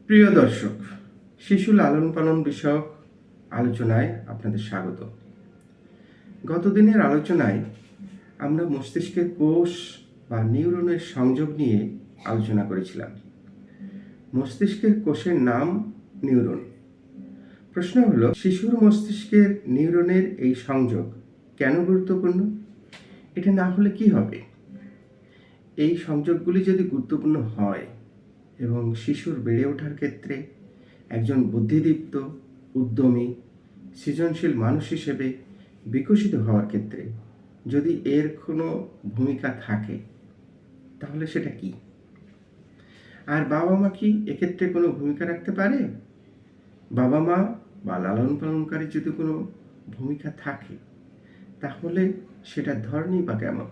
প্রিয় দর্শক, শিশু লালন পালন বিষয়ক আলোচনায় আপনাদের স্বাগত। গত দিনের আলোচনায় আমরা মস্তিষ্কের কোষ বা নিউরনের সংযোগ নিয়ে আলোচনা করেছিলাম। মস্তিষ্কের কোষের নাম নিউরন। প্রশ্ন হলো, শিশুর মস্তিষ্কের নিউরনের এই সংযোগ কেন গুরুত্বপূর্ণ? এটা না হলে কি হবে? এই সংযোগগুলি যদি গুরুত্বপূর্ণ হয় এবং শিশুর বেড়ে ওঠার ক্ষেত্রে একজন বুদ্ধিদীপ্ত, উদ্যমী, সৃজনশীল মানুষ হিসেবে বিকশিত হওয়ার ক্ষেত্রে যদি এর কোনো ভূমিকা থাকে, তাহলে সেটা কি? আর বাবা মা কি এক্ষেত্রে কোনো ভূমিকা রাখতে পারে? বাবা মা বা লালন পালনকারী যদি কোনো ভূমিকা থাকে, তাহলে সেটার ধরনই বা কেমন?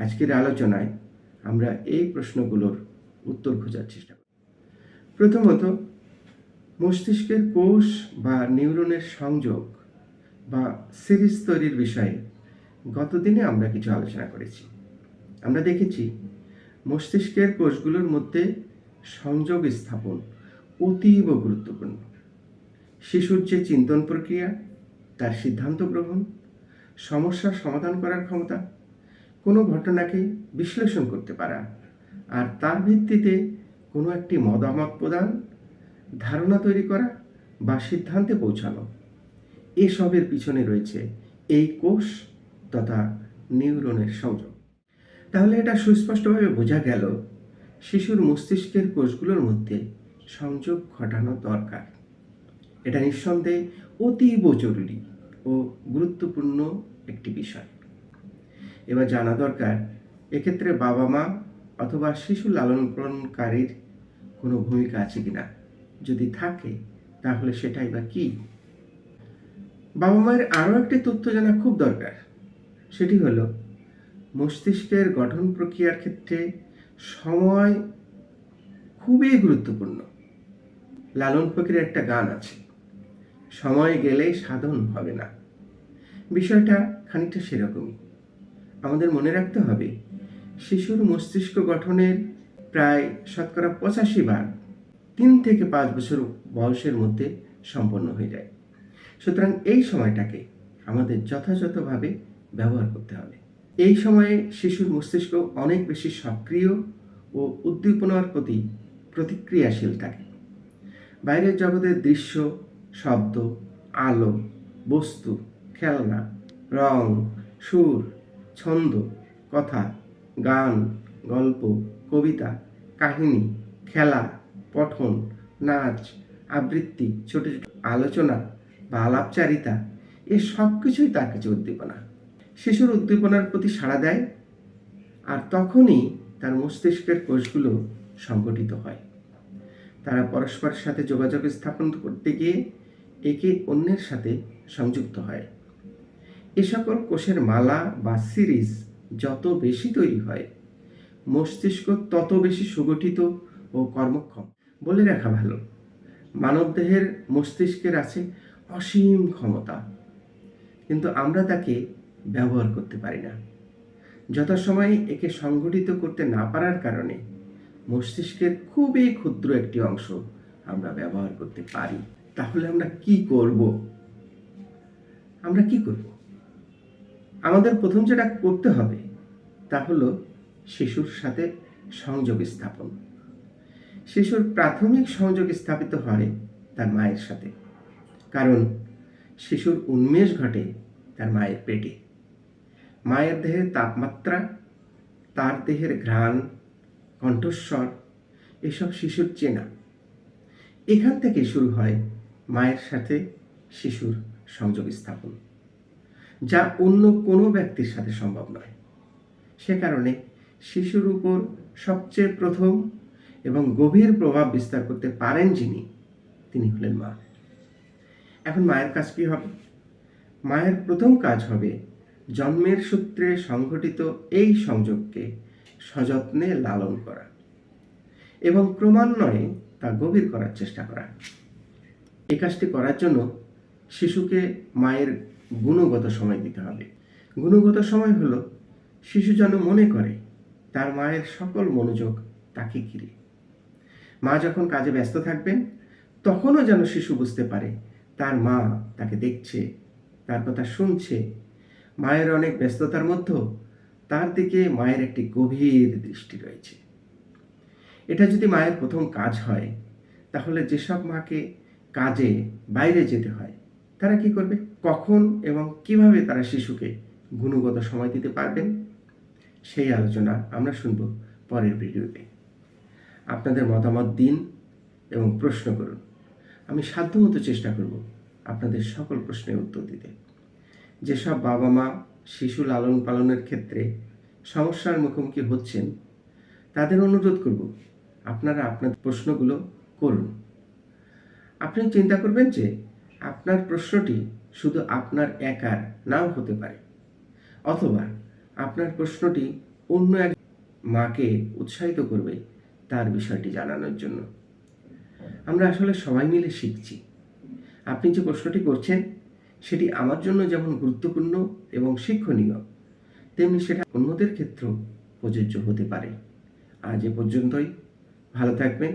আজকের আলোচনায় আমরা এই প্রশ্নগুলোর উত্তর খোঁজার চেষ্টা করি। প্রথমত, মস্তিষ্কের কোষ বা নিউরনের সংযোগ বা সিরিজ তৈরির বিষয়ে গতদিনে আমরা কিছু আলোচনা করেছি। আমরা দেখেছি মস্তিষ্কের কোষগুলোর মধ্যে সংযোগ স্থাপন অতীব গুরুত্বপূর্ণ। শিশুর যে চিন্তন প্রক্রিয়া, তার সিদ্ধান্ত গ্রহণ, সমস্যার সমাধান করার ক্ষমতা, কোনো ঘটনাকে বিশ্লেষণ করতে পারা আর তার ভিত্তিতে কোনো একটি মতামত প্রদান, ধারণা তৈরি করা বা সিদ্ধান্তে পৌঁছানো, এসবের পিছনে রয়েছে এই কোষ তথা নিউরনের সংযোগ। তাহলে এটা সুস্পষ্টভাবে বোঝা গেল শিশুর মস্তিষ্কের কোষগুলোর মধ্যে সংযোগ ঘটানো দরকার। এটা নিঃসন্দেহে অতীব জরুরি ও গুরুত্বপূর্ণ একটি বিষয়। এবার জানা দরকার, এক্ষেত্রে বাবা মা অথবা শিশু লালন পালনকারীর কোনো ভূমিকা আছে কিনা। যদি থাকে, তাহলে সেটাই বা কি? বাবা মায়ের আরও একটি তথ্য জানা খুব দরকার। সেটি হলো, মস্তিষ্কের গঠন প্রক্রিয়ার ক্ষেত্রে সময় খুবই গুরুত্বপূর্ণ। লালন ফকিরের একটা গান আছে, সময় গেলেই সাধন হবে না। বিষয়টা খানিকটা সেরকমই। আমাদের মনে রাখতে হবে, শিশুর মস্তিষ্ক গঠনের প্রায় 85% 3 থেকে 5 বছর বয়সের মধ্যে সম্পন্ন হয়ে যায়। সুতরাং এই সময়টাকে আমাদের যথাযথভাবে ব্যবহার করতে হবে। এই সময়ে শিশুর মস্তিষ্ক অনেক বেশি সক্রিয় ও উদ্দীপনার প্রতি প্রতিক্রিয়াশীল থাকে। বাইরের জগতের দৃশ্য, শব্দ, আলো, বস্তু, খেলনা, রং, সুর, ছন্দ, কথা, গান, গল্প, কবিতা, কাহিনী, খেলা, পঠন, নাচ, আবৃত্তি, ছোট ছোট আলোচনা বা আলাপচারিতা, এ সব কিছুই তার কাছে উদ্দীপনা। শিশুর উদ্দীপনার প্রতি সাড়া দেয়, আর তখনই তার মস্তিষ্কের কোষগুলো সংগঠিত হয়। তারা পরস্পরের সাথে যোগাযোগ স্থাপন করতে গিয়ে একে অন্যের সাথে সংযুক্ত হয়। এ সকল কোষের মালা বা সিরিজ যত বেশি তৈরি হয়, মস্তিষ্ক তত বেশি সুগঠিত ও কর্মক্ষম। বলে রাখা ভালো, মানবদেহের মস্তিষ্কের আছে অসীম ক্ষমতা, কিন্তু আমরা তাকে ব্যবহার করতে পারি না। যথাসময়ে একে সংগঠিত করতে না পারার কারণে মস্তিষ্কের খুবই ক্ষুদ্র একটি অংশ আমরা ব্যবহার করতে পারি। তাহলে আমরা কি করব? আমাদের প্রথম যেটা করতে হবে, তা হলো শিশুর সাথে সংযোগ স্থাপন। শিশুর প্রাথমিক সংযোগ স্থাপিত হয় তার মায়ের সাথে, কারণ শিশুর উন্মেষ ঘটে তার মায়ের পেটে। মায়ের দেহের তাপমাত্রা, তার দেহের ঘ্রাণ, কণ্ঠস্বর, এসব শিশুর চেনা। এখান থেকে শুরু হয় মায়ের সাথে শিশুর সংযোগ স্থাপন, যা অন্য কোনো ব্যক্তির সাথে সম্ভব নয়। সে কারণে শিশুর উপর সবচেয়ে প্রথম এবং গভীর প্রভাব বিস্তার করতে পারেন যিনি, তিনি হলেন মা। এখন মায়ের কাজ কি হবে? মায়ের প্রথম কাজ হবে জন্মের সূত্রে সংঘটিত এই সংযোগকে সযত্নে লালন করা এবং ক্রমান্বয়ে তা গভীর করার চেষ্টা করা। এই কাজটি করার জন্য শিশুকে মায়ের গুণগত সময় দিতে হবে। গুণগত সময় হলো শিশু যেন মনে করে তার মায়ের সকল মনোযোগ তাকে ঘিরে। মা যখন কাজে ব্যস্ত থাকবেন তখনও যেন শিশু বুঝতে পারে তার মা তাকে দেখছে, তার কথা শুনছে। মায়ের অনেক ব্যস্ততার মধ্যেও তার দিকে মায়ের একটি গভীর দৃষ্টি রয়েছে। এটা যদি মায়ের প্রথম কাজ হয়, তাহলে যেসব মাকে কাজে বাইরে যেতে হয় তারা কি করবে? কখন এবং কিভাবে তারা শিশুকে গুণগত সময় দিতে পারবেন, সেই আলোচনা আমরা শুনব পরের ভিডিওতে। আপনাদের মতামত দিন এবং প্রশ্ন করুন। আমি সাধ্যমতো চেষ্টা করব আপনাদের সকল প্রশ্নের উত্তর দিতে। যেসব বাবা মা শিশু লালন পালনের ক্ষেত্রে সমস্যার মুখোমুখি হচ্ছেন, তাদের অনুরোধ করব আপনারা আপনাদের প্রশ্নগুলো করুন। আপনি চিন্তা করবেন যে আপনার প্রশ্নটি শুধু আপনার একার নাও হতে পারে, অথবা আপনার প্রশ্নটি অন্য এক মাকে উৎসাহিত করবে তার বিষয়টি জানানোর জন্য। আমরা আসলে সবাই মিলে শিখছি। আপনি যে প্রশ্নটি করছেন সেটি আমার জন্য যেমন গুরুত্বপূর্ণ এবং শিক্ষণীয়, তেমনি সেটা অন্যদের ক্ষেত্রেও প্রযোজ্য হতে পারে। আজ এ পর্যন্তই। ভালো থাকবেন।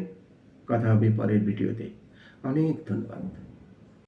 কথা হবে পরের ভিডিওতে। অনেক ধন্যবাদ।